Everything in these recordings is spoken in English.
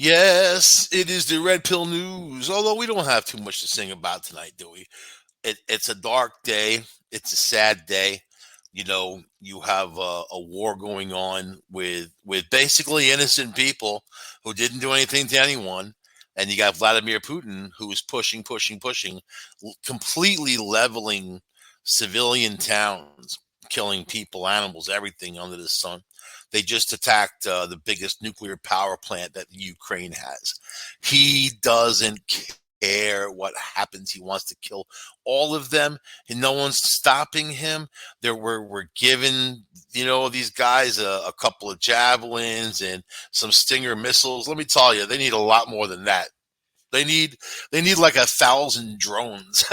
Yes, it is the red pill news. Although we don't have too much to sing about tonight, do we? It's a dark day. It's a sad day. You have a war going on with basically innocent people who didn't do anything to anyone, and you got Vladimir Putin who's pushing, pushing, pushing, completely leveling civilian towns, killing people, animals, everything under the sun. They just attacked the biggest nuclear power plant that Ukraine has. He doesn't care what happens. He wants to kill all of them, and no one's stopping him. We're giving these guys a couple of javelins and some Stinger missiles. Let me tell you, they need a lot more than that. They need like 1,000 drones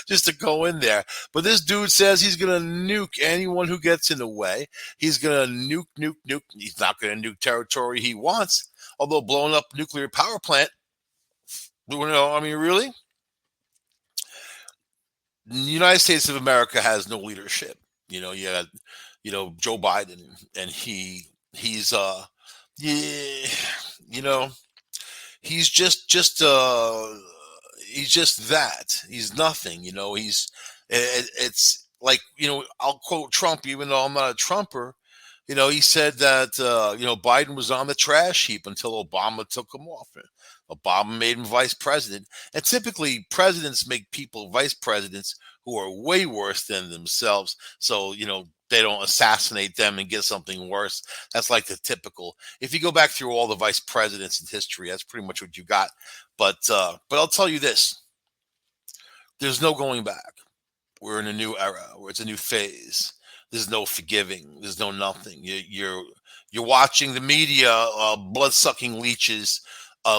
just to go in there. But this dude says he's gonna nuke anyone who gets in the way. He's gonna nuke, nuke, nuke. He's not gonna nuke territory he wants. Although blowing up nuclear power plant, I mean, really, the United States of America has no leadership. You got, Joe Biden, and he's yeah, you know, he's just he's just that. He's nothing. It's like, I'll quote Trump, even though I'm not a Trumper. He said that Biden was on the trash heap until Obama took him off. Obama made him vice president, and typically presidents make people vice presidents who are way worse than themselves. So they don't assassinate them and get something worse. That's like the typical. If you go back through all the vice presidents in history, that's pretty much what you got. But I'll tell you this: there's no going back. We're in a new era where it's a new phase. There's no forgiving. There's no nothing. You're watching the media, blood sucking leeches.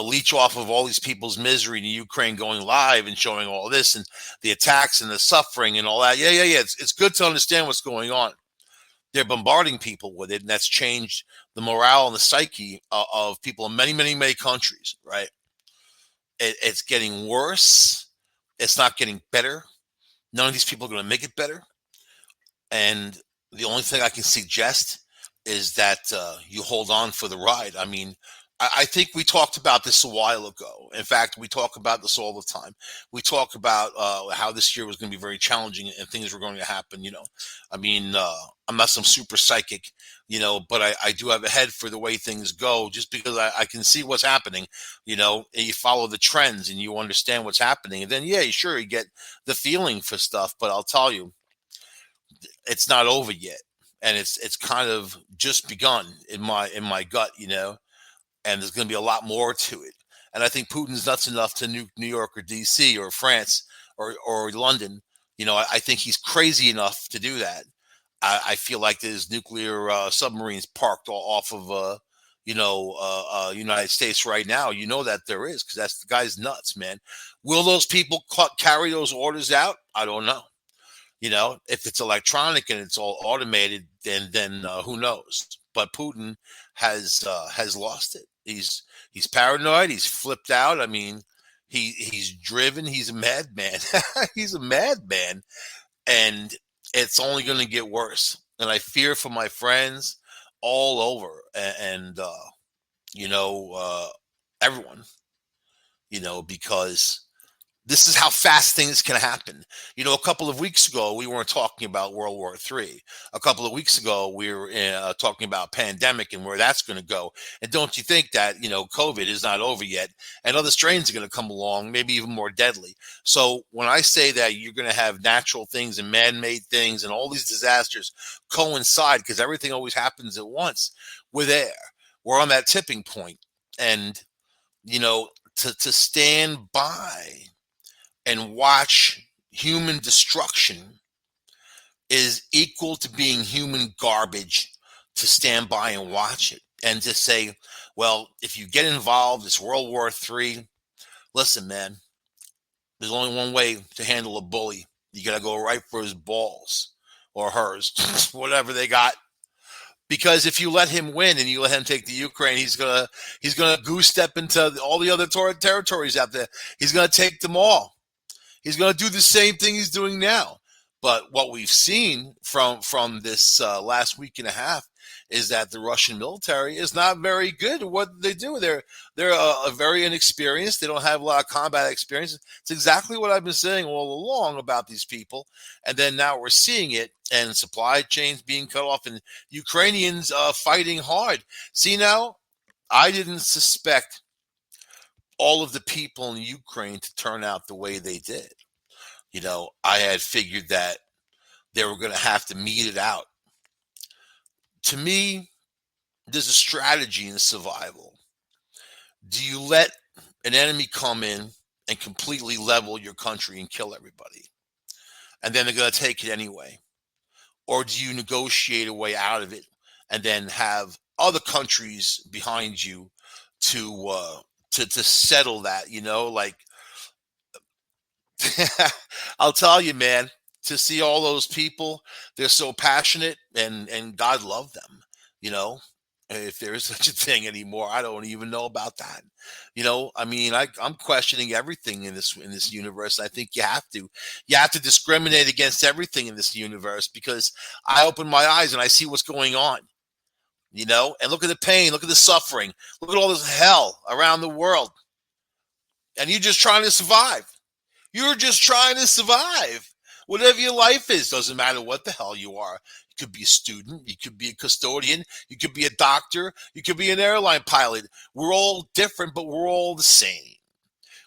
Leech off of all these people's misery in Ukraine, going live and showing all this and the attacks and the suffering and all that. Yeah. It's good to understand what's going on. They're bombarding people with it, and that's changed the morale and the psyche of people in many, many, many countries. Right? It's getting worse. It's not getting better. None of these people are going to make it better. And the only thing I can suggest is that you hold on for the ride. I mean, I think we talked about this a while ago. In fact, we talk about this all the time. We talk about how this year was going to be very challenging and things were going to happen. I mean, I'm not some super psychic, but I do have a head for the way things go, just because I can see what's happening. You follow the trends and you understand what's happening. And then, yeah, sure, you get the feeling for stuff. But I'll tell you, it's not over yet. And it's kind of just begun in my gut, and there's going to be a lot more to it. And I think Putin's nuts enough to nuke New York or D.C. or France or London. I think he's crazy enough to do that. I feel like there's nuclear submarines parked off of United States right now. That there is, because that's the guy's nuts, man. Will those people carry those orders out? I don't know. If it's electronic and it's all automated, then who knows? But Putin has lost it. He's paranoid. He's flipped out. I mean, he's driven. He's a madman. He's a madman, and it's only going to get worse. And I fear for my friends all over, and everyone, because this is how fast things can happen. A couple of weeks ago, we weren't talking about World War III. A couple of weeks ago, we were talking about pandemic and where that's going to go. And don't you think that, COVID is not over yet, and other strains are going to come along, maybe even more deadly. So when I say that you're going to have natural things and man-made things and all these disasters coincide, because everything always happens at once, we're there. We're on that tipping point. And, to stand by and watch human destruction is equal to being human garbage. To stand by and watch it and to say, well, if you get involved, it's World War III. Listen, man, there's only one way to handle a bully. You got to go right for his balls or hers, whatever they got. Because if you let him win and you let him take the Ukraine, he's gonna goose step into all the other territories out there. He's gonna take them all. He's going to do the same thing he's doing now. But what we've seen from this last week and a half is that the Russian military is not very good at what they do. They're very inexperienced. They don't have a lot of combat experience. It's exactly what I've been saying all along about these people. And then now we're seeing it, and supply chains being cut off, and Ukrainians fighting hard. See, now I didn't suspect all of the people in Ukraine to turn out the way they did. I had figured that they were going to have to meet it out. To me, there's a strategy in survival. Do you let an enemy come in and completely level your country and kill everybody, and then they're going to take it anyway? Or do you negotiate a way out of it and then have other countries behind you to settle that? Like I'll tell you, man, to see all those people, they're so passionate, and God love them. You know, if there is such a thing anymore, I don't even know about that. I mean, I'm questioning everything in this universe. I think you have to discriminate against everything in this universe, because I open my eyes and I see what's going on. And look at the pain, look at the suffering, look at all this hell around the world, and you're just trying to survive. You're just trying to survive. Whatever your life is, doesn't matter what the hell you are. You could be a student, you could be a custodian, you could be a doctor, you could be an airline pilot. We're all different, but we're all the same.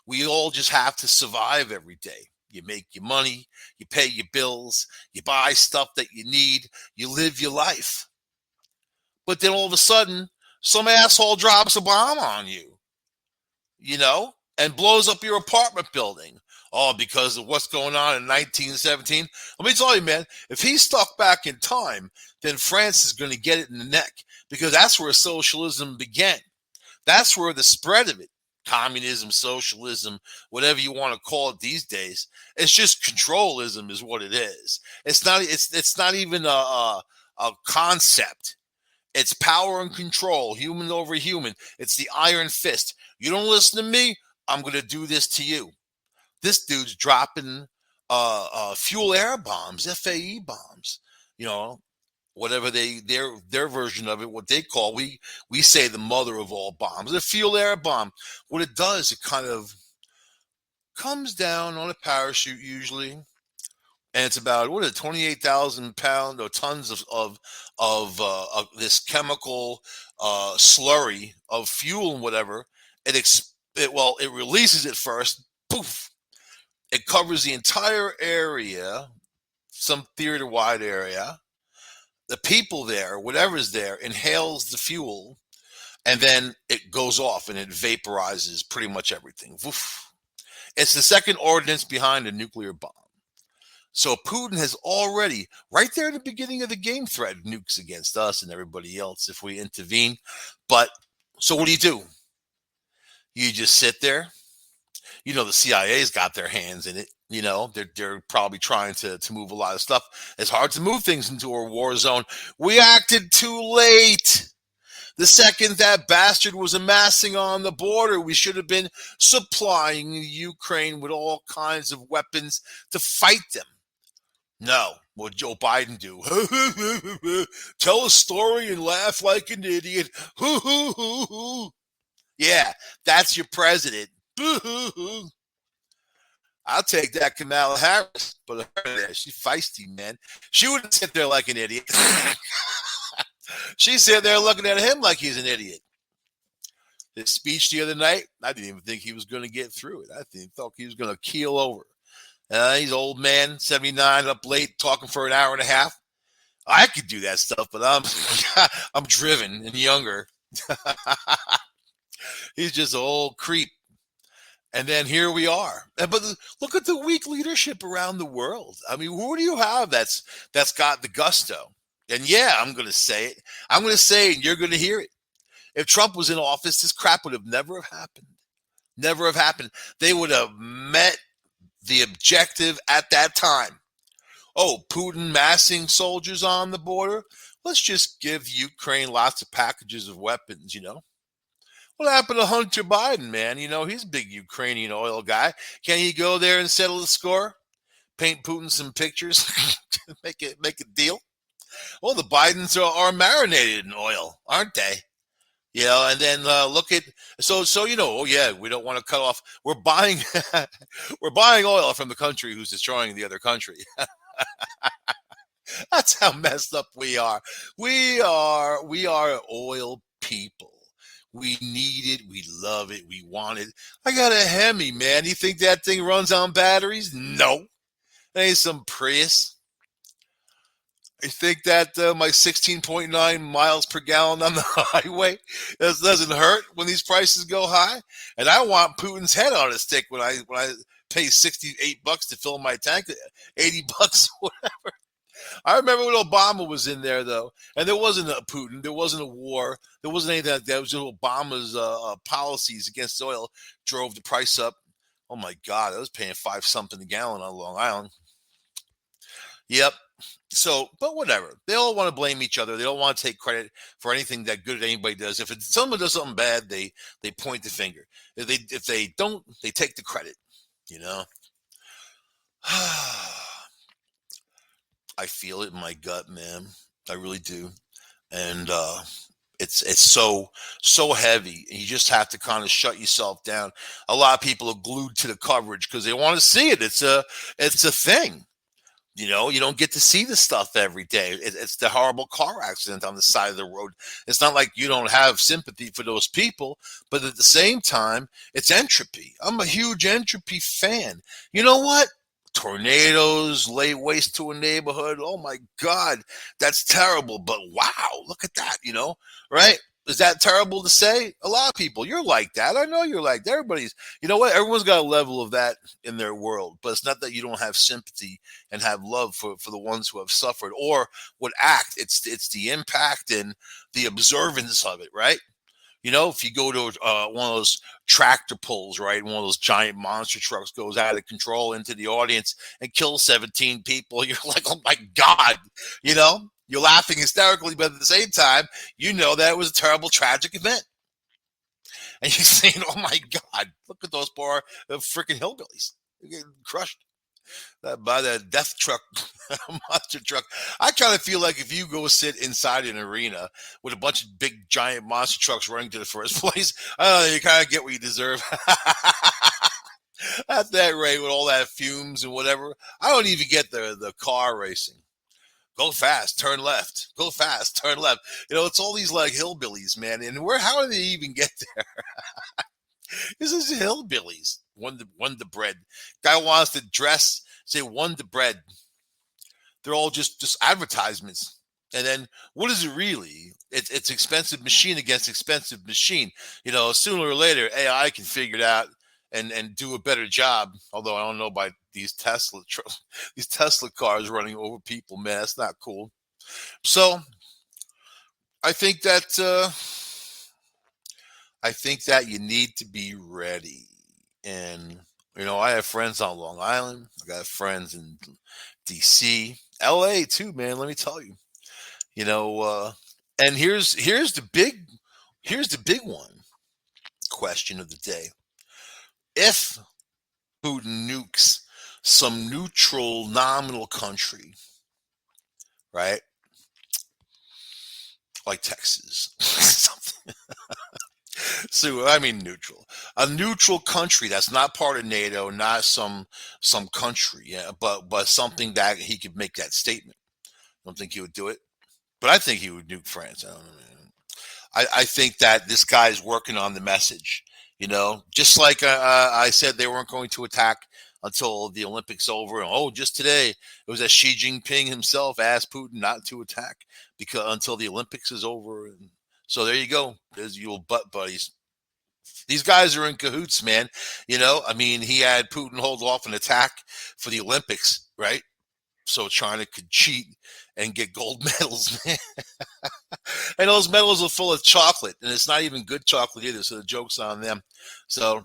We all just have to survive every day. You make your money, you pay your bills, you buy stuff that you need, you live your life. But then all of a sudden, some asshole drops a bomb on you, and blows up your apartment building. Oh, because of what's going on in 1917. Let me tell you, man, if he's stuck back in time, then France is going to get it in the neck, because that's where socialism began. That's where the spread of it, communism, socialism, whatever you want to call it these days, it's just controlism is what it is. It's not even a concept. It's power and control, human over human. It's the iron fist. You don't listen to me, I'm going to do this to you. This dude's dropping fuel air bombs, FAE bombs, whatever their version of it, what they call, we say the mother of all bombs, a fuel air bomb. What it does, it kind of comes down on a parachute usually, and it's about 28,000 pounds or tons of this chemical slurry of fuel and whatever. It releases it first, poof. It covers the entire area, some theater-wide area. The people there, whatever's there, inhales the fuel, and then it goes off and it vaporizes pretty much everything. Woof. It's the second ordinance behind a nuclear bomb. So Putin has already, right there at the beginning of the game, threatened nukes against us and everybody else if we intervene. But so what do? You just sit there. The CIA's got their hands in it. They're probably trying to move a lot of stuff. It's hard to move things into a war zone. We acted too late. The second that bastard was amassing on the border, we should have been supplying Ukraine with all kinds of weapons to fight them. No, what Joe Biden do? Tell a story and laugh like an idiot. Yeah, that's your president. I'll take that Kamala Harris, but she's feisty, man. She wouldn't sit there like an idiot. She's sitting there looking at him like he's an idiot. His speech the other night, I didn't even think he was going to get through it. I thought he was going to keel over. He's an old man, 79, up late, talking for an hour and a half. I could do that stuff, but I'm driven and younger. He's just an old creep. And then here we are. But look at the weak leadership around the world. I mean, who do you have that's got the gusto? And yeah, I'm going to say it. I'm going to say it, and you're going to hear it. If Trump was in office, this crap would have never have happened. Never have happened. They would have met the objective at that time. Oh, Putin massing soldiers on the border? Let's just give Ukraine lots of packages of weapons, What happened to Hunter Biden, man? He's a big Ukrainian oil guy. Can he go there and settle the score? Paint Putin some pictures? make a deal? Well, the Bidens are marinated in oil, aren't they? And then look at oh yeah, we don't want to cut off. We're buying we're buying oil from the country who's destroying the other country. That's how messed up we are. We are oil people. We need it. We love it. We want it. I got a Hemi, man. You think that thing runs on batteries? No. It ain't some Prius. I think that my 16.9 miles per gallon on the highway doesn't hurt when these prices go high. And I want Putin's head on a stick when I pay $68 to fill my tank, $80. I remember when Obama was in there, though, and there wasn't a Putin, there wasn't a war, there wasn't anything like that. It was just Obama's policies against oil drove the price up. Oh my God, I was paying five something a gallon on Long Island. Yep. So, but whatever. They all want to blame each other. They don't want to take credit for anything that good anybody does. If someone does something bad, they point the finger. If they don't, they take the credit. You know. I feel it in my gut, man. I really do, and it's so heavy. And you just have to kind of shut yourself down. A lot of people are glued to the coverage because they want to see it. It's a thing. You don't get to see the stuff every day. It's the horrible car accident on the side of the road. It's not like you don't have sympathy for those people, but at the same time, it's entropy. I'm a huge entropy fan. You know what? Tornadoes lay waste to a neighborhood. Oh my God, that's terrible. But wow, look at that, right? Is that terrible to say? A lot of people, you're like that. I know you're like that. You know what? Everyone's got a level of that in their world, but it's not that you don't have sympathy and have love for the ones who have suffered or would act. It's the impact and the observance of it, right? If you go to one of those tractor pulls, right, one of those giant monster trucks goes out of control into the audience and kills 17 people, you're like, oh my God, you're laughing hysterically, but at the same time, you know that it was a terrible, tragic event. And you're saying, oh my God, look at those poor freaking hillbillies. They're getting crushed by that death truck, monster truck. I kind of feel like if you go sit inside an arena with a bunch of big, giant monster trucks running to the first place, I don't know, you kind of get what you deserve. At that rate, with all that fumes and whatever, I don't even get the car racing. Go fast, turn left. Go fast, turn left. It's all these like hillbillies, man. And how do they even get there? This is hillbillies. Wonder bread. Guy wants to say Wonder bread. They're all just advertisements. And then what is it really? It's expensive machine against expensive machine. Sooner or later, AI can figure it out and do a better job. Although I don't know about these Tesla cars running over people, man. That's not cool. So I think that you need to be ready. And I have friends on Long Island. I got friends in DC, LA too, man. Let me tell you. And here's the big one question of the day. If Putin nukes some neutral nominal country, right? Like Texas. Something. So I mean neutral. A neutral country that's not part of NATO, not some country, yeah, but something that he could make that statement. I don't think he would do it. But I think he would nuke France. I don't know. I think that this guy is working on the message. Just like I said, they weren't going to attack until the Olympics over. And just today, it was that Xi Jinping himself asked Putin not to attack until the Olympics is over. And so there you go. There's your butt buddies. These guys are in cahoots, man. I mean, he had Putin hold off an attack for the Olympics, right? So China could cheat and get gold medals, man. And those medals are full of chocolate, and it's not even good chocolate either, so the joke's on them. So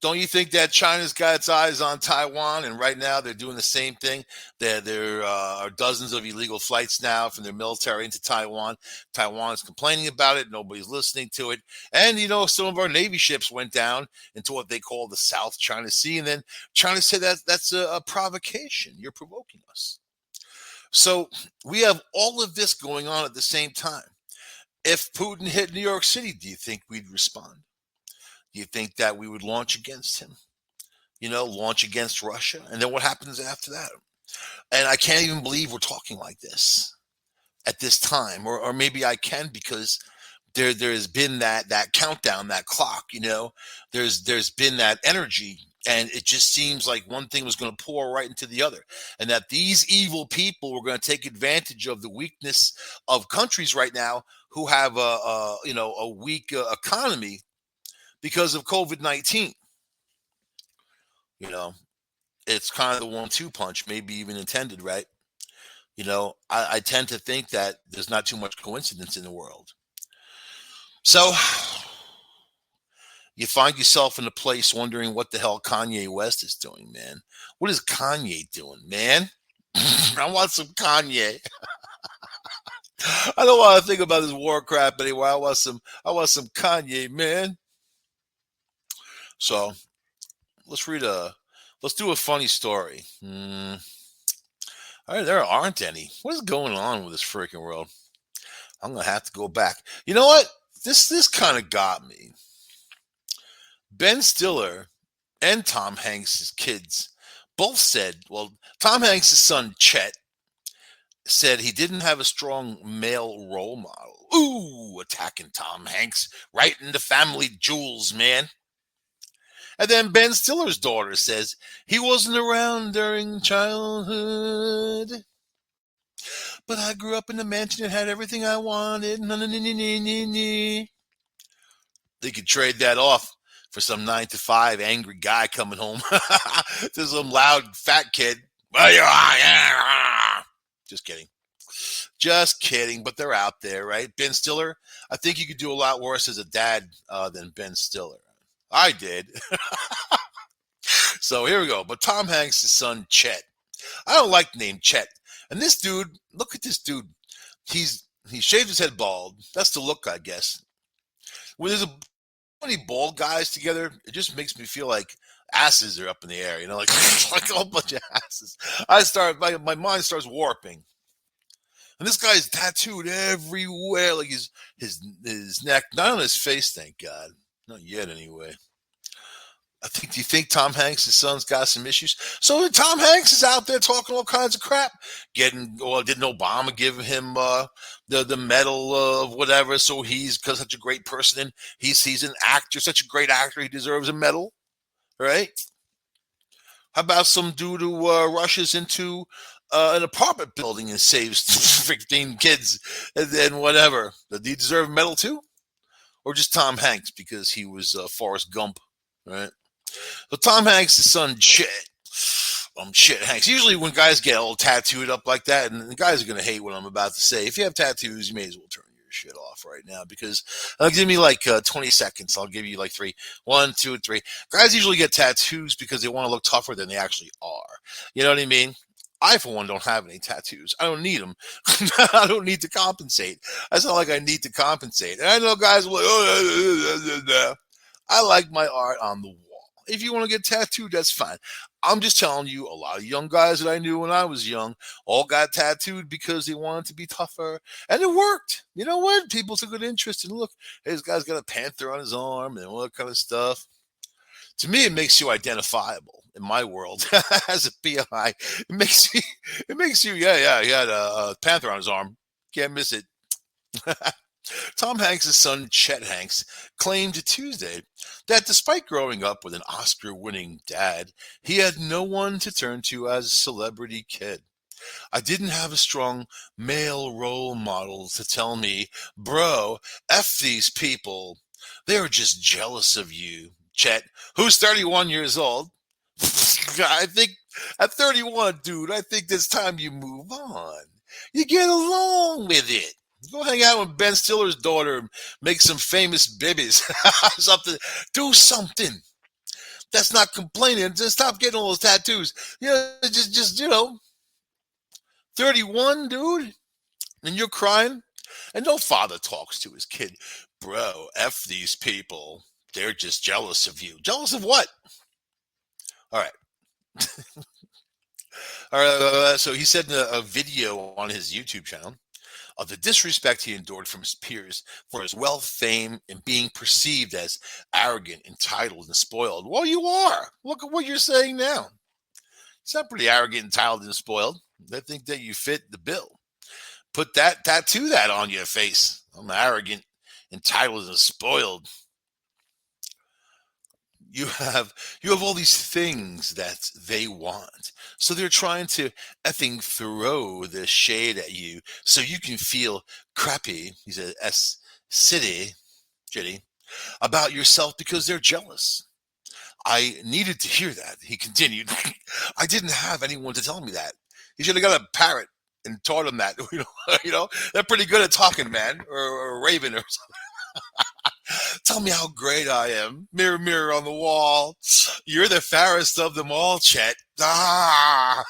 don't you think that China's got its eyes on Taiwan, and right now they're doing the same thing? There are dozens of illegal flights now from their military into Taiwan. Taiwan is complaining about it. Nobody's listening to it. And, some of our Navy ships went down into what they call the South China Sea, and then China said that's a provocation. You're provoking us. So we have all of this going on at the same time. If Putin hit New York City, do you think we'd respond? Do you think that we would launch against him? Launch against Russia? And then what happens after that? And I can't even believe we're talking like this at this time. Or maybe I can, because there's been that countdown, that clock, there's been that energy, and it just seems like one thing was going to pour right into the other, and that these evil people were going to take advantage of the weakness of countries right now who have a weak economy because of COVID-19. you know it's kind of the 1-2 punch, maybe even intended, right? I tend to think that there's not too much coincidence in the world. So you find yourself in a place wondering what the hell Kanye West is doing, man. What is Kanye doing, man? I want some Kanye. I don't want to think about this war crap anymore. I want some Kanye, man. So let's do a funny story. All right, there aren't any. What is going on with this freaking world? I'm gonna have to go back. You know what? This kind of got me. Ben Stiller and Tom Hanks' kids both said, well, Tom Hanks' son, Chet, said he didn't have a strong male role model. Ooh, attacking Tom Hanks right in the family jewels, man. And then Ben Stiller's daughter says he wasn't around during childhood. But I grew up in a mansion that had everything I wanted. They could trade that off for some 9 to 5 angry guy coming home to some loud fat kid. Just kidding. Just kidding. But they're out there, right? Ben Stiller, I think you could do a lot worse as a dad than Ben Stiller. I did. So here we go. But Tom Hanks' son, Chet. I don't like the name Chet. And this dude, look at this dude. He shaved his head bald. That's the look, I guess. When there's many bald guys together, it just makes me feel like asses are up in the air, like like a whole bunch of asses. My mind starts warping. And this guy's tattooed everywhere, like his neck, not on his face, thank God. Not yet, anyway. Do you think Tom Hanks' son's got some issues? So Tom Hanks is out there talking all kinds of crap. Didn't Obama give him the medal of whatever? So he's such a great person, and he's an actor, such a great actor, he deserves a medal, right? How about some dude who rushes into an apartment building and saves 15 kids, and then whatever? Did he deserve a medal too? Or just Tom Hanks because he was Forrest Gump, right? So Tom Hanks' son, Chet Hanks. Usually when guys get all tattooed up like that, and the guys are going to hate what I'm about to say. If you have tattoos, you may as well turn your shit off right now, because give me like 20 seconds. I'll give you like 3. 1, 2, 3. Guys usually get tattoos because they want to look tougher than they actually are. You know what I mean? I, for one, don't have any tattoos. I don't need them. I don't need to compensate. It's not like I need to compensate. And I know guys will like, I like my art on the wall. If you want to get tattooed, that's fine. I'm just telling you, a lot of young guys that I knew when I was young all got tattooed because they wanted to be tougher. And it worked. You know what? People took good interest. And look, hey, this guy's got a panther on his arm and all that kind of stuff. To me, it makes you identifiable in my world as a PI. It makes you, he had a panther on his arm. Can't miss it. Tom Hanks' son, Chet Hanks, claimed Tuesday that despite growing up with an Oscar-winning dad, he had no one to turn to as a celebrity kid. I didn't have a strong male role model to tell me, bro, F these people. They're just jealous of you, Chet, who's 31 years old. I think at 31, dude, I think it's time you move on. You get along with it. Go hang out with Ben Stiller's daughter and make some famous babies. Something. Do something. That's not complaining. Just stop getting all those tattoos. Just 31, dude, and you're crying. And no father talks to his kid, bro, F these people. They're just jealous of you. Jealous of what? All right. So he said in a video on his YouTube channel of the disrespect he endured from his peers for his wealth, fame, and being perceived as arrogant, entitled, and spoiled. Well, you are. Look at what you're saying now. You sound pretty arrogant, entitled, and spoiled. I think that you fit the bill. Put that tattoo that on your face. I'm arrogant, entitled, and spoiled. You have you have all these things that they want. So they're trying to effing throw this shade at you so you can feel crappy. He's a S city, Jitty, about yourself because they're jealous. I needed to hear that. He continued. I didn't have anyone to tell me that. He should have got a parrot and taught him that. They're pretty good at talking, man, or a raven or something. Tell me how great I am. Mirror, mirror on the wall. You're the fairest of them all, Chet. Ah!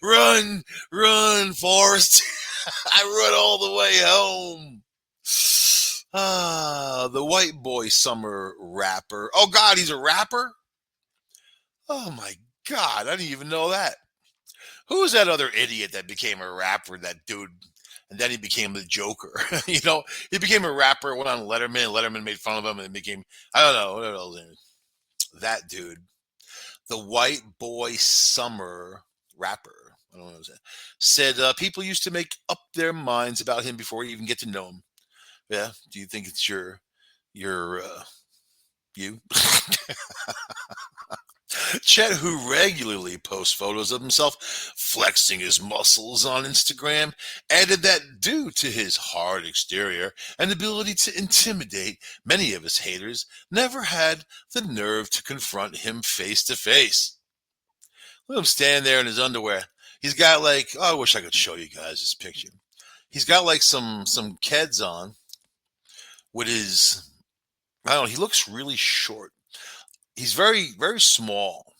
Run, run, Forrest. I run all the way home. Ah, the white boy summer rapper. Oh, God, he's a rapper? Oh, my God. I didn't even know that. Who's that other idiot that became a rapper, that dude? And then he became the Joker. He became a rapper, went on Letterman. Letterman made fun of him and became, I don't know, what else. That dude. The white boy summer rapper. I don't know what I'm saying. Said people used to make up their minds about him before you even get to know him. Yeah. Do you think it's your you? Chet, who regularly posts photos of himself flexing his muscles on Instagram, added that due to his hard exterior and ability to intimidate many of his haters, never had the nerve to confront him face to face. Let him stand there in his underwear. He's got I wish I could show you guys this picture. He's got some Keds on with his, I don't know, he looks really short. He's very, very small.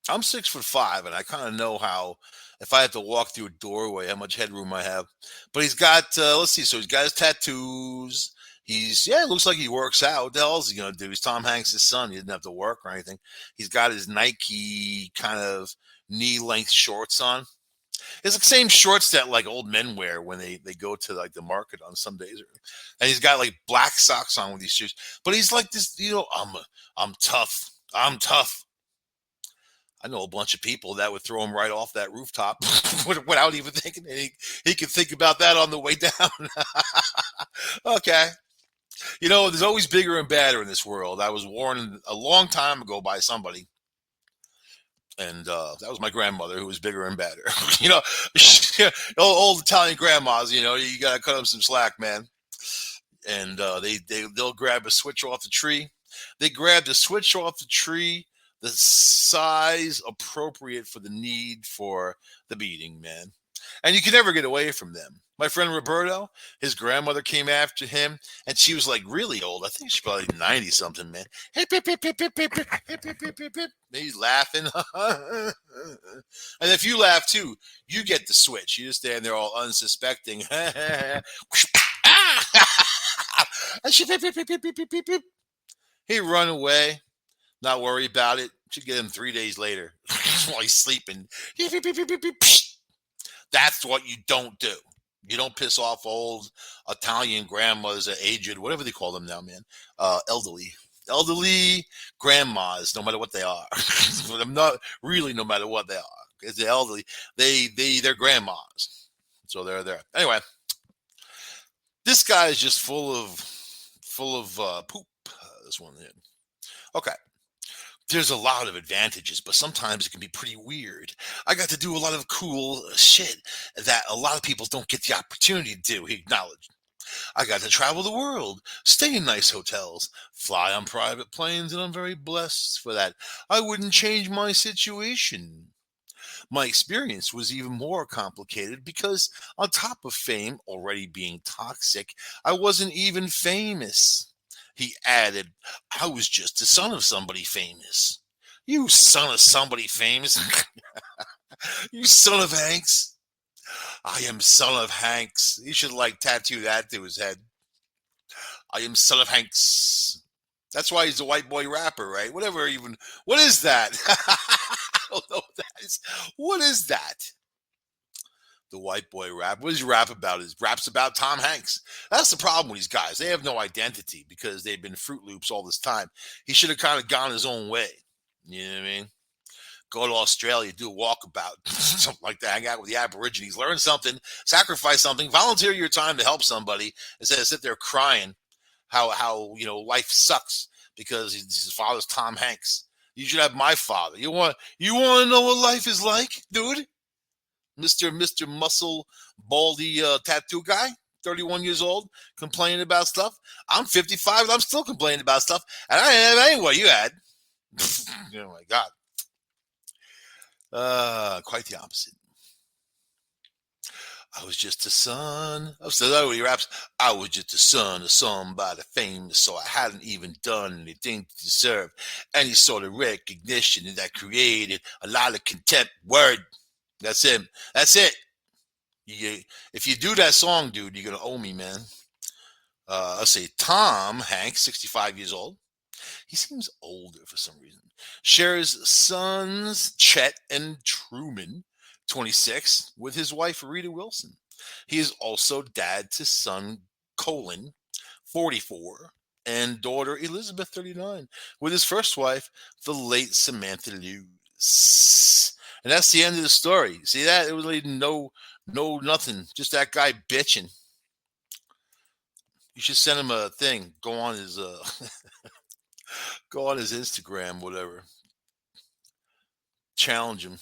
I'm 6'5", and I kind of know how, if I had to walk through a doorway, how much headroom I have. But he's got, let's see, so he's got his tattoos. It looks like he works out. What the hell is he going to do? He's Tom Hanks' son. He didn't have to work or anything. He's got his Nike kind of knee-length shorts on. It's the same shorts that old men wear when they go to the market on some days. And he's got black socks on with these shoes. But he's like this, I'm tough. I'm tough. I know a bunch of people that would throw him right off that rooftop without even thinking. He could think about that on the way down. Okay. There's always bigger and badder in this world. I was warned a long time ago by somebody. And that was my grandmother, who was bigger and badder. Old Italian grandmas, you got to cut them some slack, man. And they'll grab a switch off the tree. They grabbed a switch off the tree, the size appropriate for the need for the beating, man. And you can never get away from them. My friend Roberto, his grandmother came after him, and she was really old. I think she's probably 90-something, man. Hip, hip, hip, hip, hip, hip, hip, hip, hip, hip, hip, hip. He's laughing. And if you laugh too, you get the switch. You just stand there all unsuspecting. He run away, not worry about it. Should get him 3 days later while he's sleeping. That's what you don't do. You don't piss off old Italian grandmas, aged, whatever they call them now, man. Elderly grandmas, no matter what they are. But I'm not really, no matter what they are. Because the elderly, they're grandmas. So they're there. Anyway, this guy is just full of poop. This one did. Okay. There's a lot of advantages, but sometimes it can be pretty weird. I got to do a lot of cool shit that a lot of people don't get the opportunity to do, he acknowledged. I got to travel the world, stay in nice hotels, fly on private planes, and I'm very blessed for that. I wouldn't change my situation. My experience was even more complicated because, on top of fame already being toxic, I wasn't even famous. He added, I was just the son of somebody famous. You son of somebody famous. You son of Hanks. I am son of Hanks. He should tattoo that to his head. I am son of Hanks. That's why he's a white boy rapper, right? What is that? I don't know What is that? The white boy rap. What does he rap about? His raps about Tom Hanks. That's the problem with these guys. They have no identity because they've been Fruit Loops all this time. He should have kind of gone his own way. You know what I mean? Go to Australia, do a walkabout, something like that. Hang out with the Aborigines, learn something, sacrifice something, volunteer your time to help somebody instead of sit there crying how life sucks because his father's Tom Hanks. You should have my father. You want to know what life is like, dude? Mister Muscle Baldy tattoo guy, 31 years old, complaining about stuff. I'm 55 and I'm still complaining about stuff, and I ain't what you had. Oh my god. Quite the opposite. I was just the son of celebrity raps. I was just the son of somebody famous, so I hadn't even done anything to deserve any sort of recognition, and that created a lot of contempt. Word. That's it. That's it. You, if you do that song, dude, you're gonna owe me, man. Let's say Tom Hanks, 65 years old. He seems older for some reason. Shares sons Chet and Truman, 26, with his wife Rita Wilson. He is also dad to son Colin, 44, and daughter Elizabeth, 39, with his first wife, the late Samantha Lewis. And that's the end of the story. See that? It was really no nothing. Just that guy bitching. You should send him a thing. Go on his go on his Instagram, whatever. Challenge him.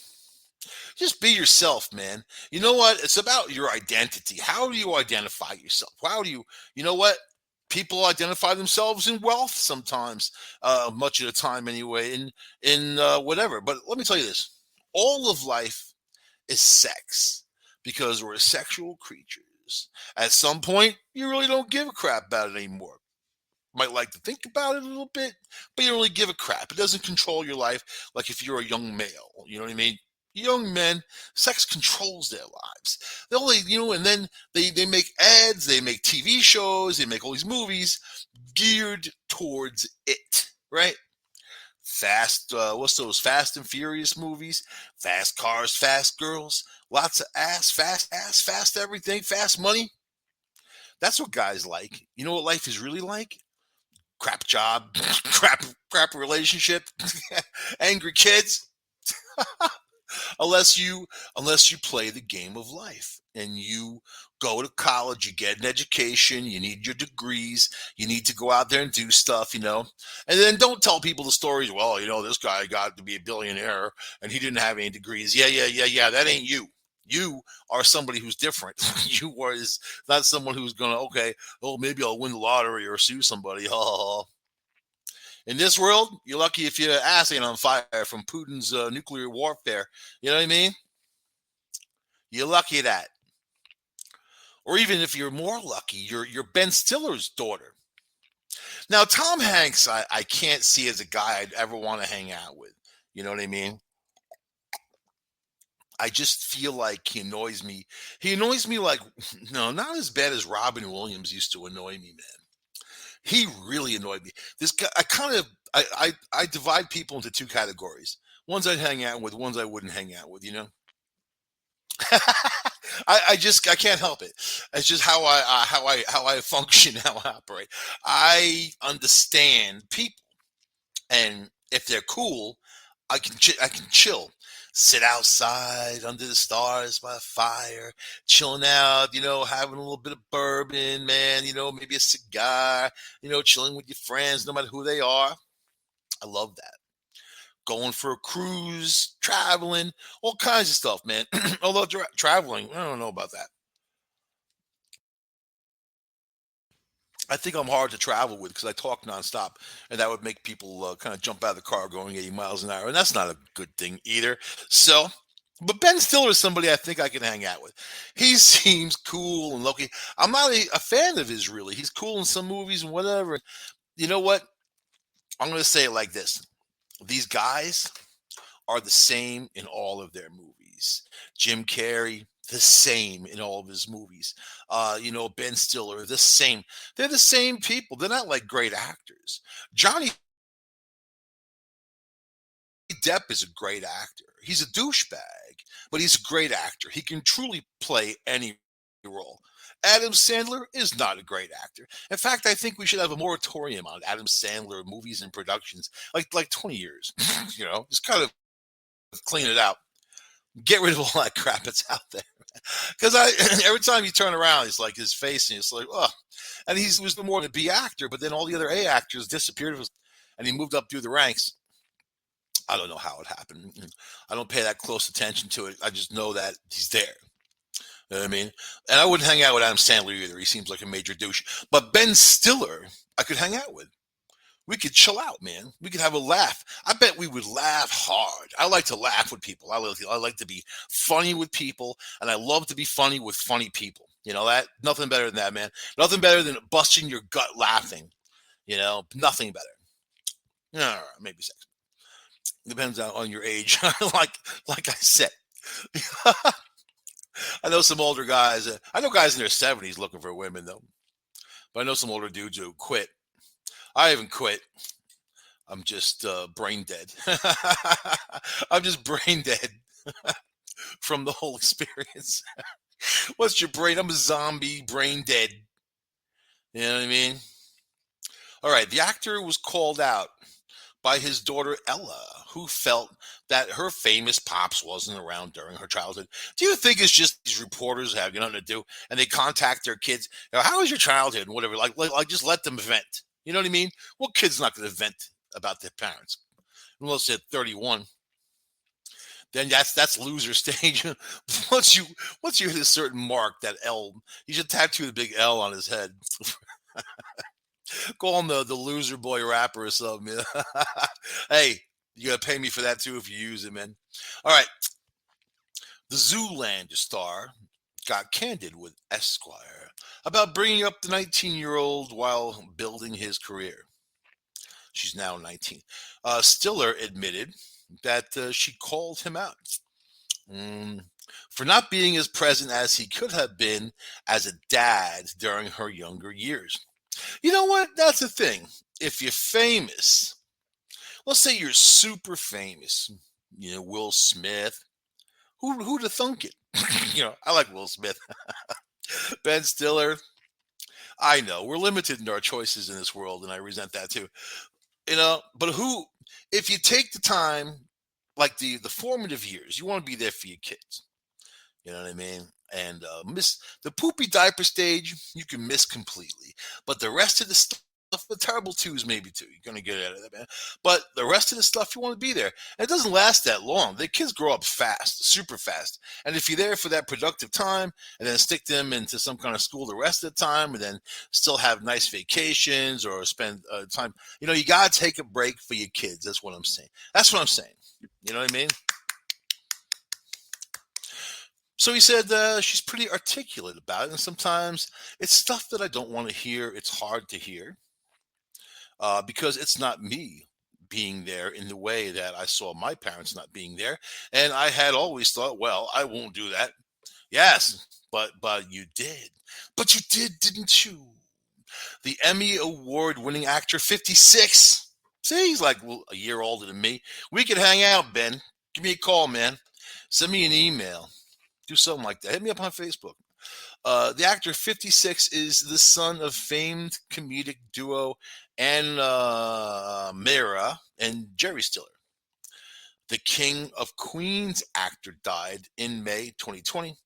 Just be yourself, man. You know what? It's about your identity. How do you identify yourself? How do you know what? People identify themselves in wealth sometimes, much of the time anyway, in whatever. But let me tell you this: all of life is sex because we're sexual creatures. At some point, you really don't give a crap about it anymore. Might like to think about it a little bit, but you don't really give a crap. It doesn't control your life like if you're a young male. You know what I mean? Young men, sex controls their lives. They only, and then they make ads, they make TV shows, they make all these movies geared towards it, right? What's those Fast and Furious movies? Fast cars, fast girls, lots of ass, fast everything, fast money. That's what guys like. You know what life is really like? Crap job, crap relationship, angry kids. Unless you play the game of life and you go to college, you get an education, you need your degrees, you need to go out there and do stuff. And then don't tell people the stories. Well, this guy got to be a billionaire and he didn't have any degrees. Yeah. That ain't you. You are somebody who's different. You are is not someone who's gonna maybe I'll win the lottery or sue somebody. Oh, in this world, you're lucky if your ass ain't on fire from Putin's nuclear warfare. You know what I mean? You're lucky that. Or even if you're more lucky, you're Ben Stiller's daughter. Now, Tom Hanks, I can't see as a guy I'd ever want to hang out with. You know what I mean? I just feel like he annoys me. He annoys me like, no, not as bad as Robin Williams used to annoy me, man. He really annoyed me. This guy, I divide people into two categories. Ones I'd hang out with, ones I wouldn't hang out with. I can't help it. It's just how I function, how I operate. I understand people, and if they're cool, I can chill, sit outside under the stars by a fire, chilling out. Having a little bit of bourbon, man. Maybe a cigar. Chilling with your friends, no matter who they are. I love that. Going for a cruise, traveling, all kinds of stuff, man. Although traveling, I don't know about that. I think I'm hard to travel with because I talk nonstop, and that would make people kind of jump out of the car going 80 miles an hour, and that's not a good thing either. So, but Ben Stiller is somebody I think I can hang out with. He seems cool and lucky. I'm not a fan of his really. He's cool in some movies and whatever. You know what? I'm going to say it like this: these guys are the same in all of their movies. Jim Carrey, the same in all of his movies. Ben Stiller, the same. They're the same people. They're not like great actors. Johnny Depp is a great actor. He's a douchebag, but he's a great actor. He can truly play any role. Adam Sandler is not a great actor. In fact, I think we should have a moratorium on Adam Sandler movies and productions, like 20 years. Just kind of clean it out. Get rid of all that crap that's out there. Because every time you turn around, it's like his face, and it's like, oh. And he was more than a B actor, but then all the other A actors disappeared, and he moved up through the ranks. I don't know how it happened. I don't pay that close attention to it. I just know that he's there. You know what I mean? And I wouldn't hang out with Adam Sandler either. He seems like a major douche. But Ben Stiller, I could hang out with. We could chill out, man. We could have a laugh. I bet we would laugh hard. I like to laugh with people. I like to be funny with people, and I love to be funny with funny people. That? Nothing better than that, man. Nothing better than busting your gut laughing. Nothing better. No, maybe sex. Depends on your age. like I said. I know some older guys. I know guys in their 70s looking for women, though. But I know some older dudes who quit. I haven't quit. I'm just brain dead. I'm just brain dead from the whole experience. What's your brain? I'm a zombie, brain dead. You know what I mean? All right. The actor was called out by his daughter Ella, who felt that her famous pops wasn't around during her childhood. Do you think it's just these reporters have nothing to do, and they contact their kids? How was your childhood? And whatever. Like just let them vent. You know what I mean? What kid's not going to vent about their parents unless they're 31? Then that's loser stage. once you hit a certain mark, that L, you should tattoo the big L on his head. Call him the loser boy rapper or something. Hey, you gotta pay me for that too if you use it, man. All right. The Zoolander star got candid with Esquire about bringing up the 19-year-old while building his career. She's now 19. Stiller admitted that she called him out for not being as present as he could have been as a dad during her younger years. You know what? That's the thing. If you're famous, let's say you're super famous, Will Smith, who'd have thunk it? I like Will Smith. Ben Stiller. I know we're limited in our choices in this world, and I resent that too. But if you take the time, like the formative years, you want to be there for your kids. You know what I mean? And miss the poopy diaper stage, you can miss completely. But the rest of the stuff, the terrible twos, maybe too, you're going to get out of that, man. But the rest of the stuff, you want to be there. And it doesn't last that long. The kids grow up fast, super fast. And if you're there for that productive time and then stick them into some kind of school the rest of the time and then still have nice vacations or spend time, you got to take a break for your kids. That's what I'm saying. You know what I mean? So he said she's pretty articulate about it, and sometimes it's stuff that I don't want to hear. It's hard to hear because it's not me being there in the way that I saw my parents not being there, and I had always thought, well, I won't do that. Yes, but you did. But you did, didn't you? The Emmy Award-winning actor, 56. See, he's like a year older than me. We could hang out, Ben. Give me a call, man. Send me an email. Do something like that. Hit me up on Facebook. The actor 56 is the son of famed comedic duo Ann Mara and Jerry Stiller. The King of Queens actor died in May 2020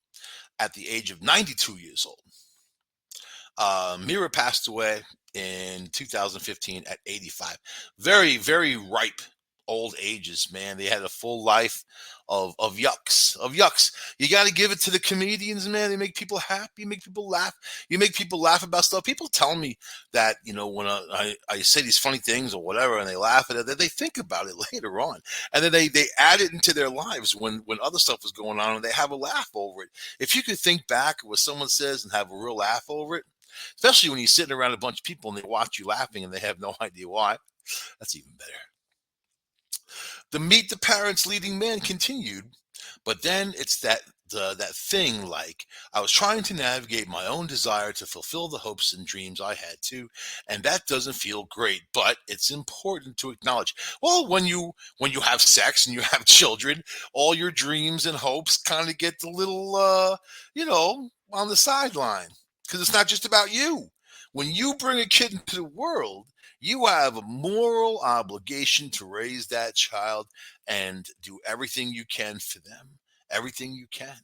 at the age of 92 years old. Mira passed away in 2015 at 85. Very, very ripe old ages, man. They had a full life of yucks. You got to give it to the comedians, man. They make people happy, make people laugh. You make people laugh about stuff. People tell me that, when I say these funny things or whatever, and they laugh at it, that they think about it later on. And then they add it into their lives when other stuff is going on, and they have a laugh over it. If you could think back at what someone says and have a real laugh over it, especially when you're sitting around a bunch of people and they watch you laughing and they have no idea why, that's even better. The Meet the Parents leading man continued, but then it's that that thing like I was trying to navigate my own desire to fulfill the hopes and dreams I had too, and that doesn't feel great, but it's important to acknowledge. Well, when you have sex and you have children, all your dreams and hopes kind of get a little on the sideline because it's not just about you. When you bring a kid into the world, you have a moral obligation to raise that child and do everything you can for them, everything you can.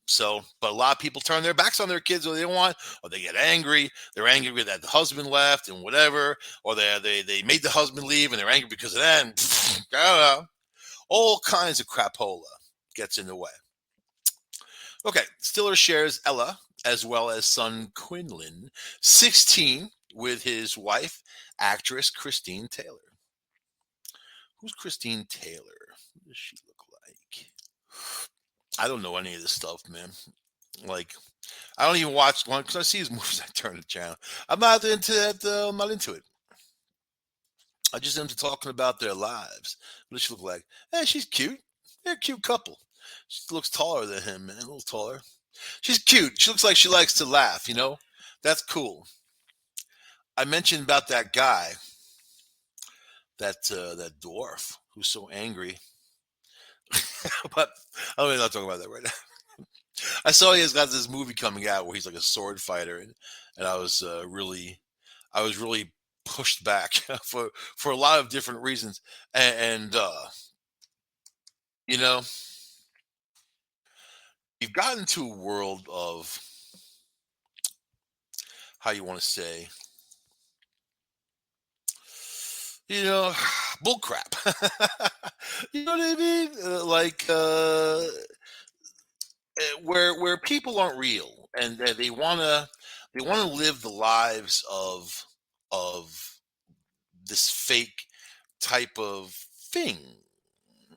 So but a lot of people turn their backs on their kids, or they don't want, or they get angry. They're angry that the husband left and whatever, or they made the husband leave and they're angry because of that. And, I don't know, all kinds of crapola gets in the way. Okay, Stiller shares Ella as well as son Quinlan, 16, with his wife, actress Christine Taylor. Who's Christine Taylor? What does she look like? I don't know any of this stuff, man. Like, I don't even watch one because I see his movies. I turn the channel. I'm not into that. I'm not into it. I just into talking about their lives. What does she look like? She's cute. They're a cute couple. She looks taller than him, man. A little taller. She's cute. She looks like she likes to laugh. That's cool. I mentioned about that guy, that dwarf who's so angry. But I'm not talking about that right now. I saw he has got this movie coming out where he's like a sword fighter, and I was really pushed back for a lot of different reasons, and you know you've gotten to a world of, how you want to say, you know bull crap. You know what I mean? Where people aren't real, and they want to live the lives of this fake type of thing.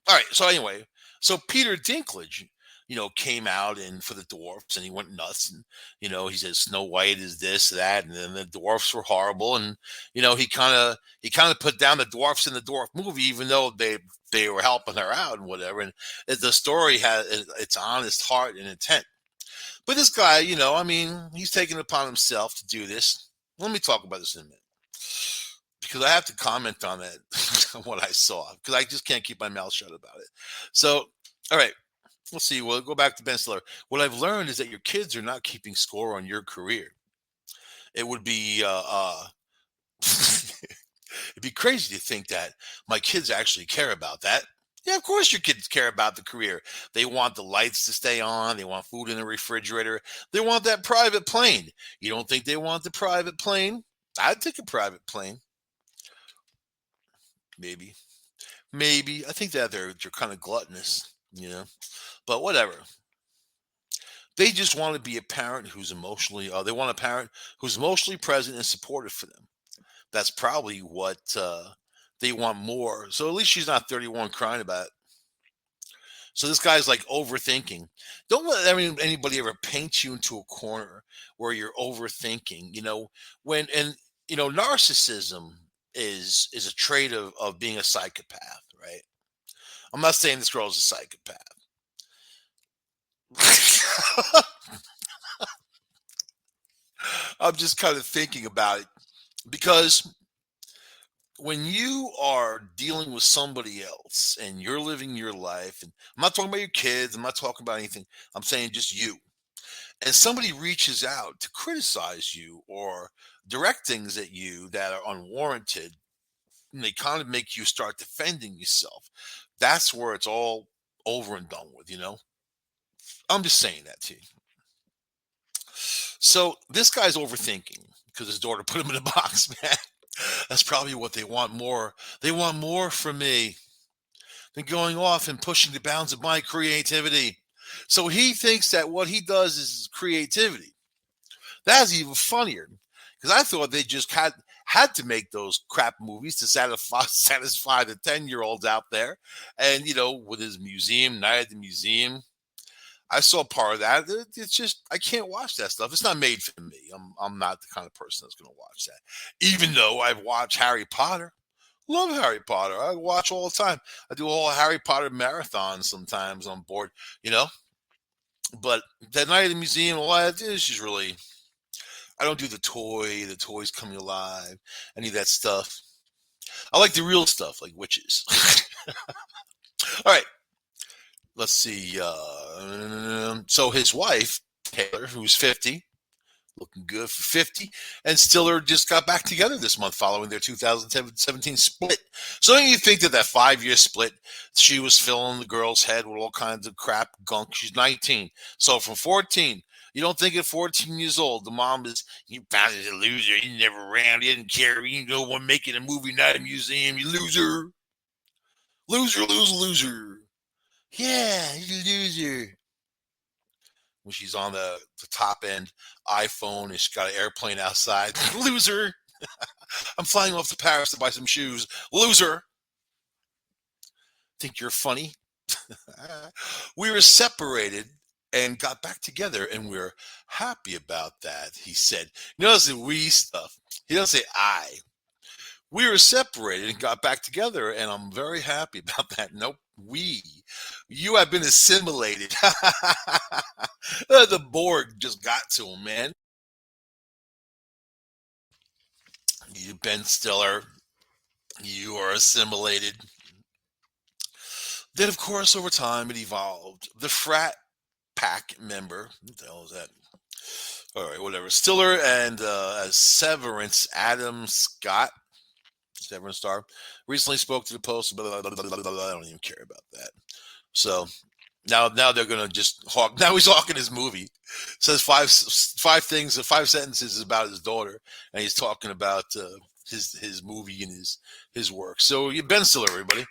All right. So anyway, so Peter Dinklage, came out and for the dwarfs, and he went nuts, and he said Snow White is this, that, and then the dwarfs were horrible, and he kind of put down the dwarfs in the dwarf movie, even though they were helping her out and whatever, and the story has its honest heart and intent. But this guy, I mean, he's taken it upon himself to do this. Let me talk about this in a minute because I have to comment on that, on what I saw, because I just can't keep my mouth shut about it. So, all right, let's see. We'll go back to Ben Stiller. What I've learned is that your kids are not keeping score on your career. It would be it'd be crazy to think that my kids actually care about that. Yeah, of course your kids care about the career. They want the lights to stay on. They want food in the refrigerator. They want that private plane. You don't think they want the private plane? I'd take a private plane. Maybe. Maybe. I think that they're kind of gluttonous. But whatever. They just want to be a parent who's they want a parent who's emotionally present and supportive for them. That's probably what they want more. So at least she's not 31 crying about it. So this guy's like overthinking. Don't let anybody ever paint you into a corner where you're overthinking. Narcissism is a trait of being a psychopath, right? I'm not saying this girl is a psychopath. I'm just kind of thinking about it because when you are dealing with somebody else and you're living your life, and I'm not talking about your kids, I'm not talking about anything, I'm saying just you, and somebody reaches out to criticize you or direct things at you that are unwarranted, and they kind of make you start defending yourself, that's where it's all over and done with. I'm just saying that to you. So this guy's overthinking because his daughter put him in a box, man. That's probably what they want more. They want more from me than going off and pushing the bounds of my creativity. So he thinks that what he does is creativity. That's even funnier because I thought they just had to make those crap movies to satisfy the 10-year-olds out there. And with his museum, Night at the Museum, I saw part of that. It's just I can't watch that stuff. It's not made for me. I'm not the kind of person that's going to watch that. Even though I've watched Harry Potter, love Harry Potter. I watch all the time. I do all Harry Potter marathons sometimes on board. You know. But that night at the museum, all I did is just really, I don't do the toys coming alive, any of that stuff. I like the real stuff, like witches. All right, let's see. So his wife, Taylor, who's 50, looking good for 50, and Stiller just got back together this month following their 2017 split. So don't you think that 5-year split, she was filling the girl's head with all kinds of crap gunk? She's 19. So from 14, you don't think at 14 years old, the mom is, you bastard a loser, you never ran, you didn't care, you know, one making a movie night at a museum, you loser. Loser, loser, loser. Yeah, you loser. When she's on the top end iPhone and she's got an airplane outside. Loser. I'm flying off to Paris to buy some shoes. Loser. Think you're funny? We were separated and got back together, and we're happy about that, he said. You notice the we stuff. He doesn't say I. We were separated and got back together, and I'm very happy about that. Nope, we. You have been assimilated. The Borg just got to him, man. You, Ben Stiller, you are assimilated. Then, of course, over time, it evolved. The frat pack member, what the hell is that? All right, whatever. Stiller and as Severance Adam Scott, Severance star, recently spoke to the Post. Blah, blah, blah, blah, blah, I don't even care about that. So now they're gonna just hawk. Now he's hawking his movie. Says five things, 5 sentences about his daughter, and he's talking about his movie and his work. So you Ben Stiller, everybody.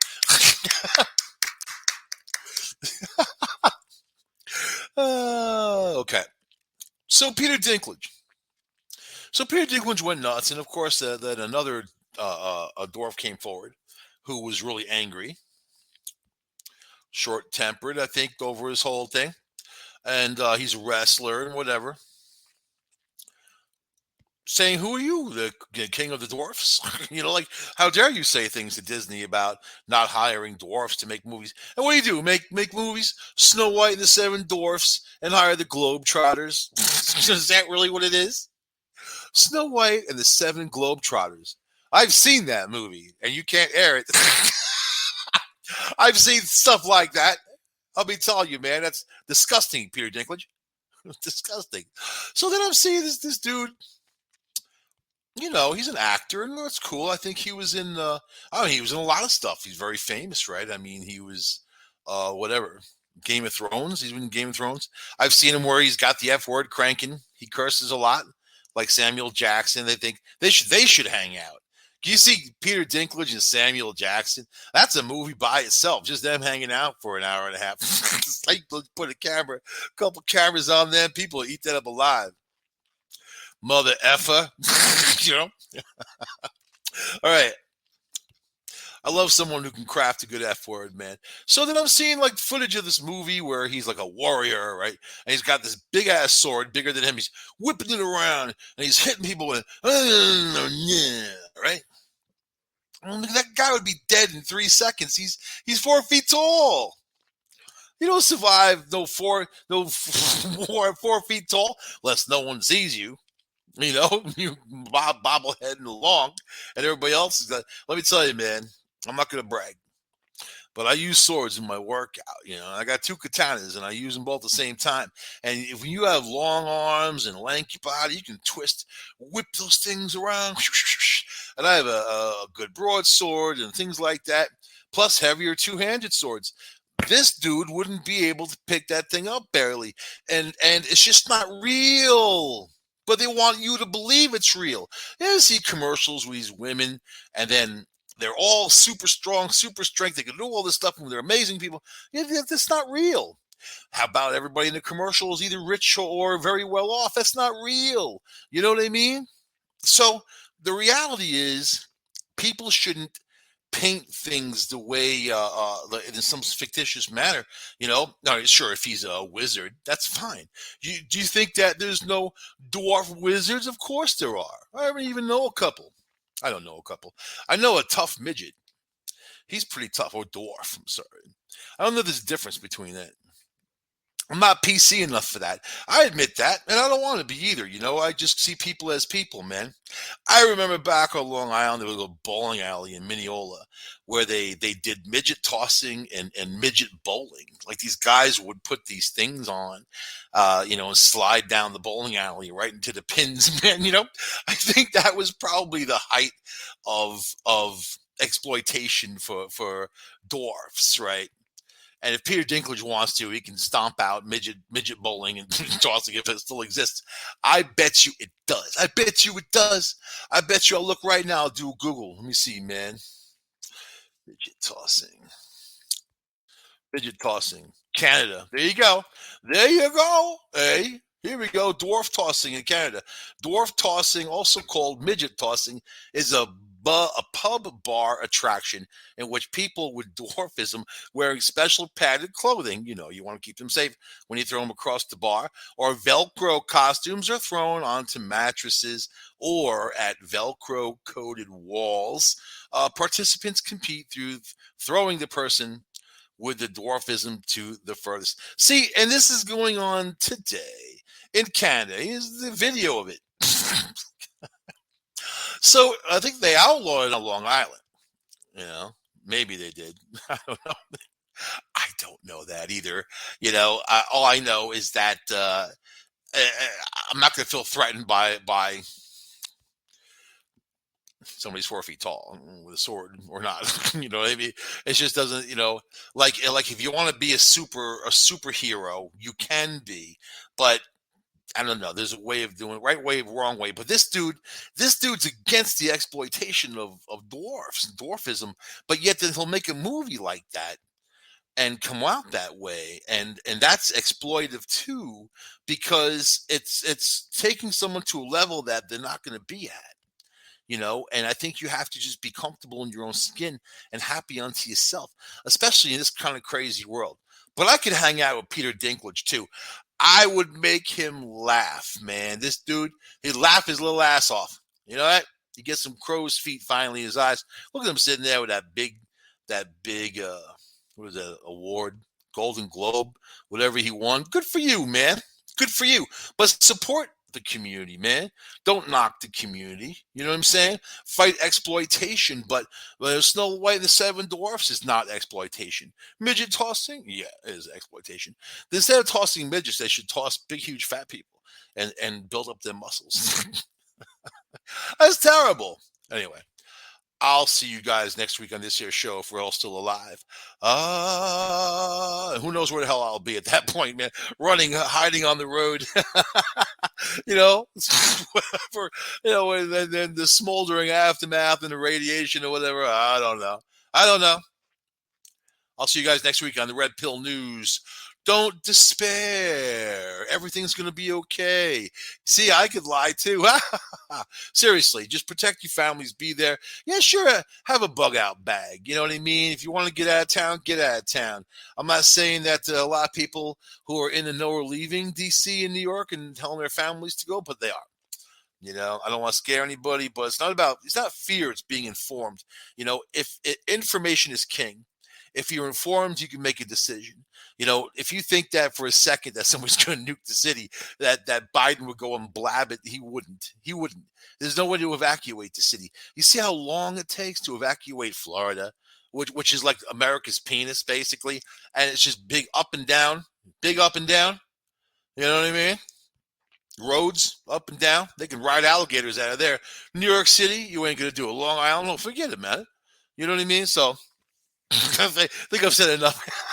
Okay. So Peter Dinklage. So Peter Dinklage went nuts, and of course, then another a dwarf came forward who was really angry, short-tempered, I think, over his whole thing, and he's a wrestler and whatever, saying, "Who are you, the king of the dwarfs?" You know, like, how dare you say things to Disney about not hiring dwarfs to make movies? And what do? Make movies? Snow White and the Seven Dwarfs, and hire the Globetrotters? Is that really what it is? Snow White and the Seven Globetrotters. I've seen that movie, and you can't air it. I've seen stuff like that. I'll be telling you, man, that's disgusting, Peter Dinklage. Disgusting. So then I'm seeing this dude. You know, he's an actor, and that's cool. I think he was in. I mean, he was in a lot of stuff. He's very famous, right? I mean, he was, whatever, Game of Thrones. He's been in Game of Thrones. I've seen him where he's got the F word cranking. He curses a lot, like Samuel Jackson. They think they should hang out. You see Peter Dinklage and Samuel Jackson? That's a movie by itself. Just them hanging out for an hour and a half. Just like put a couple cameras on them. People eat that up alive. Mother effer, you know. All right, I love someone who can craft a good F word, man. So then I'm seeing like footage of this movie where he's like a warrior, right? And he's got this big ass sword, bigger than him. He's whipping it around and he's hitting people with, right? That guy would be dead in 3 seconds. He's 4 feet tall. You don't survive no 4 feet tall unless no one sees you. You know, you bobbleheading along, and everybody else is like, let me tell you, man, I'm not going to brag, but I use swords in my workout. You know, I got 2 katanas, and I use them both at the same time. And if you have long arms and lanky body, you can whip those things around. And I have a good broadsword and things like that, plus heavier 2-handed swords. This dude wouldn't be able to pick that thing up barely, and it's just not real. But they want you to believe it's real. You see commercials with these women, and then they're all super strong, super strength. They can do all this stuff, and they're amazing people. Yeah, that's not real. How about everybody in the commercial is either rich or very well off? That's not real. You know what I mean? So the reality is, people shouldn't paint things the way in some fictitious manner. You know, no, sure, if he's a wizard, that's fine. Do you think that there's no dwarf wizards? Of course there are. I don't even know a couple. I don't know a couple. I know a tough midget. He's pretty tough. Or dwarf. I'm sorry. I don't know if there's a difference between that. I'm not PC enough for that. I admit that, and I don't want to be either. I just see people as people, man. I remember back on Long Island, there was a bowling alley in Mineola where they did midget tossing and midget bowling. Like these guys would put these things on, and slide down the bowling alley right into the pins, man. I think that was probably the height of exploitation for dwarfs, right? And if Peter Dinklage wants to, he can stomp out midget bowling and tossing if it still exists. I bet you it does. I bet you it does. I bet you I'll look right now. I'll do Google. Let me see, man. Midget tossing. Midget tossing. Canada. There you go. There you go. Hey, here we go. Dwarf tossing in Canada. Dwarf tossing, also called midget tossing, is a pub bar attraction in which people with dwarfism wearing special padded clothing, you want to keep them safe when you throw them across the bar, or Velcro costumes are thrown onto mattresses or at Velcro coated walls. Participants compete through throwing the person with the dwarfism to the furthest. See, and this is going on today in Canada. Here's the video of it. So I think they outlawed it on Long Island. Maybe they did. I don't know. I don't know that either. All I know is that I'm not going to feel threatened by somebody's 4 feet tall with a sword or not. I mean? It just doesn't. Like if you want to be a superhero, you can be, but I don't know. There's a way of doing it, right way, wrong way. But this dude's against the exploitation of dwarfism. But yet then he'll make a movie like that and come out that way, and that's exploitive too, because it's taking someone to a level that they're not going to be at. And I think you have to just be comfortable in your own skin and happy unto yourself, especially in this kind of crazy world. But I could hang out with Peter Dinklage too. I would make him laugh, man. This dude, he'd laugh his little ass off. You know what? He gets some crow's feet finally in his eyes. Look at him sitting there with that big what is that award? Golden Globe, whatever he won. Good for you, man. Good for you. But support the community, man. Don't knock the community. You know what I'm saying? Fight exploitation, but Snow White and the Seven Dwarfs is not exploitation. Midget tossing, yeah, it is exploitation. Instead of tossing midgets, they should toss big, huge, fat people and build up their muscles. That's terrible. Anyway, I'll see you guys next week on this here show if we're all still alive. Who knows where the hell I'll be at that point, man? Running, hiding on the road. For and then the smoldering aftermath and the radiation or whatever. I don't know. I'll see you guys next week on the Red Pill News. Don't despair. Everything's going to be okay. See, I could lie too. Seriously, just protect your families. Be there. Yeah, sure. Have a bug out bag. You know what I mean? If you want to get out of town, get out of town. I'm not saying that a lot of people who are in the know are leaving D.C. and New York and telling their families to go, but they are. I don't want to scare anybody, but it's not fear. It's being informed. If information is king, if you're informed, you can make a decision. If you think that for a second that someone's going to nuke the city, that Biden would go and blab it, he wouldn't. There's no way to evacuate the city. You see how long it takes to evacuate Florida, which is like America's penis, basically. And it's just big up and down. You know what I mean? Roads up and down. They can ride alligators out of there. New York City, you ain't going to do it. Long Island, no, forget it, man. You know what I mean? So I think I've said enough.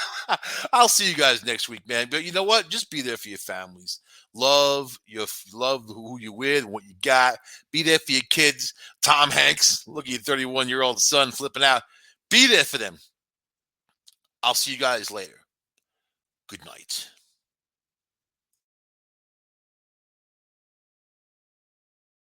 I'll see you guys next week, man. But you know what? Just be there for your families. Love who you're with, what you got. Be there for your kids. Tom Hanks, look at your 31-year-old son flipping out. Be there for them. I'll see you guys later. Good night.